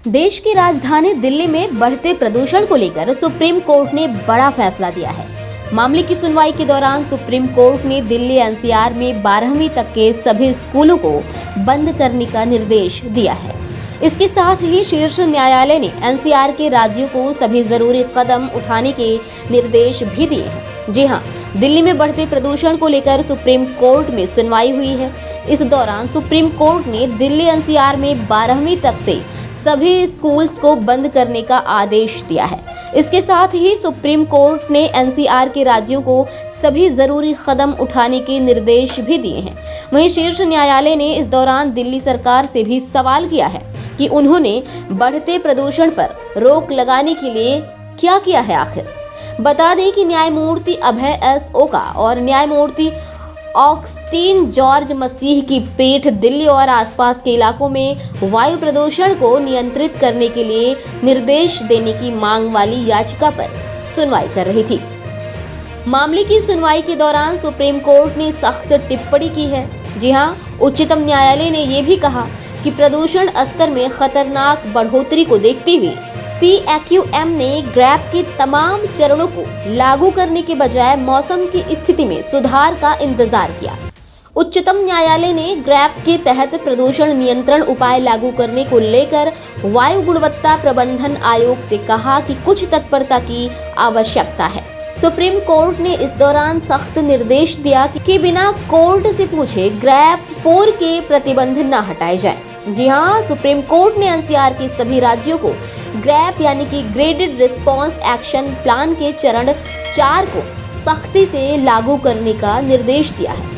देश की राजधानी दिल्ली में बढ़ते प्रदूषण को लेकर सुप्रीम कोर्ट ने बड़ा फैसला दिया है। मामले की सुनवाई के दौरान सुप्रीम कोर्ट ने दिल्ली एनसीआर में 12वीं तक के सभी स्कूलों को बंद करने का निर्देश दिया है। इसके साथ ही शीर्ष न्यायालय ने एनसीआर के राज्यों को सभी जरूरी कदम उठाने के निर्देश भी दिए हैं। जी हां, दिल्ली में बढ़ते प्रदूषण को लेकर सुप्रीम कोर्ट में सुनवाई हुई है। इस दौरान सुप्रीम कोर्ट ने दिल्ली एनसीआर में 12वीं तक से सभी स्कूल्स को बंद करने का आदेश दिया है। इसके साथ ही सुप्रीम कोर्ट ने एनसीआर के राज्यों को सभी जरूरी कदम उठाने के निर्देश भी दिए हैं। वहीं शीर्ष न्यायालय ने इस दौरान दिल्ली सरकार से भी सवाल किया है कि उन्होंने बढ़ते प्रदूषण पर रोक लगाने के लिए क्या किया है आखिर। बता दें कि न्यायमूर्ति अभय एस ओका और न्यायमूर्ति ऑगस्टीन जॉर्ज मसीह की पीठ दिल्ली और आसपास के इलाकों में वायु प्रदूषण को नियंत्रित करने के लिए निर्देश देने की मांग वाली याचिका पर सुनवाई कर रही थी। मामले की सुनवाई के दौरान सुप्रीम कोर्ट ने सख्त टिप्पणी की है। जी हां, उच्चतम न्यायालय ने यह भी कहा कि प्रदूषण स्तर में खतरनाक बढ़ोतरी को देखते हुए CAQM ने ग्रैप के तमाम चरणों को लागू करने के बजाय मौसम की स्थिति में सुधार का इंतजार किया। उच्चतम न्यायालय ने ग्रैप के तहत प्रदूषण नियंत्रण उपाय लागू करने को लेकर वायु गुणवत्ता प्रबंधन आयोग से कहा कि कुछ तत्परता की आवश्यकता है। सुप्रीम कोर्ट ने इस दौरान सख्त निर्देश दिया कि बिना कोर्ट से पूछे ग्रैप 4 के प्रतिबंध न हटाए जाए। जी हां, सुप्रीम कोर्ट ने एनसीआर के सभी राज्यों को ग्रैप यानी कि ग्रेडेड रिस्पांस एक्शन प्लान के चरण 4 को सख्ती से लागू करने का निर्देश दिया है।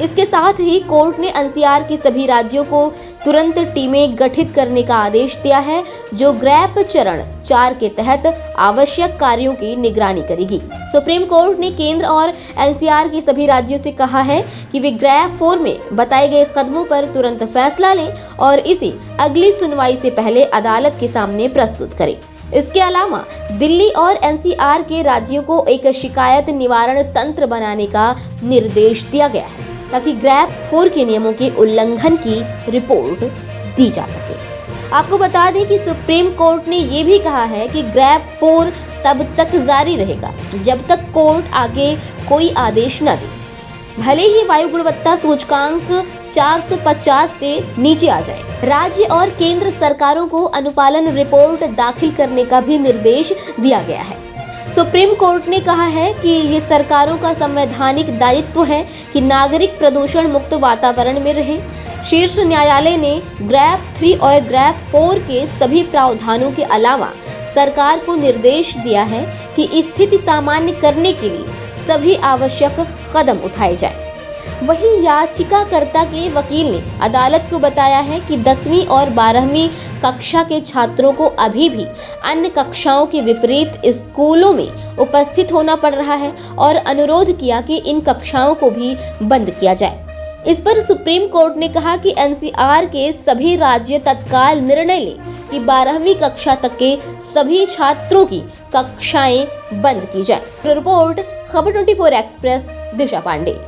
इसके साथ ही कोर्ट ने एनसीआर के सभी राज्यों को तुरंत टीमें गठित करने का आदेश दिया है जो ग्रैप चरण 4 के तहत आवश्यक कार्यों की निगरानी करेगी। सुप्रीम कोर्ट ने केंद्र और एनसीआर के सभी राज्यों से कहा है कि वे ग्रैप 4 में बताए गए कदमों पर तुरंत फैसला लें और इसे अगली सुनवाई से पहले अदालत के सामने प्रस्तुत करें। इसके अलावा दिल्ली और एनसीआर के राज्यों को एक शिकायत निवारण तंत्र बनाने का निर्देश दिया गया है ताकि ग्रैप 4 के नियमों के उल्लंघन की रिपोर्ट दी जा सके। आपको बता दें कि सुप्रीम कोर्ट ने ये भी कहा है कि ग्रैप 4 तब तक जारी रहेगा जब तक कोर्ट आगे कोई आदेश न दे, भले ही वायु गुणवत्ता सूचकांक 450 से नीचे आ जाए। राज्य और केंद्र सरकारों को अनुपालन रिपोर्ट दाखिल करने का भी निर्देश दिया गया है। सुप्रीम कोर्ट ने कहा है कि ये सरकारों का संवैधानिक दायित्व है कि नागरिक प्रदूषण मुक्त वातावरण में रहे। शीर्ष न्यायालय ने ग्रैप 3 और ग्रैप 4 के सभी प्रावधानों के अलावा सरकार को निर्देश दिया है कि स्थिति सामान्य करने के लिए सभी आवश्यक कदम उठाए जाएं। वहीं याचिकाकर्ता के वकील ने अदालत को बताया है कि 10वीं और 12वीं कक्षा के छात्रों को अभी भी अन्य कक्षाओं के विपरीत स्कूलों में उपस्थित होना पड़ रहा है और अनुरोध किया कि इन कक्षाओं को भी बंद किया जाए। इस पर सुप्रीम कोर्ट ने कहा कि एनसीआर के सभी राज्य तत्काल निर्णय लें कि 12वीं कक्षा तक के सभी छात्रों की कक्षाएं बंद की जाए। रिपोर्ट खबर 24 एक्सप्रेस, दिशा पांडे।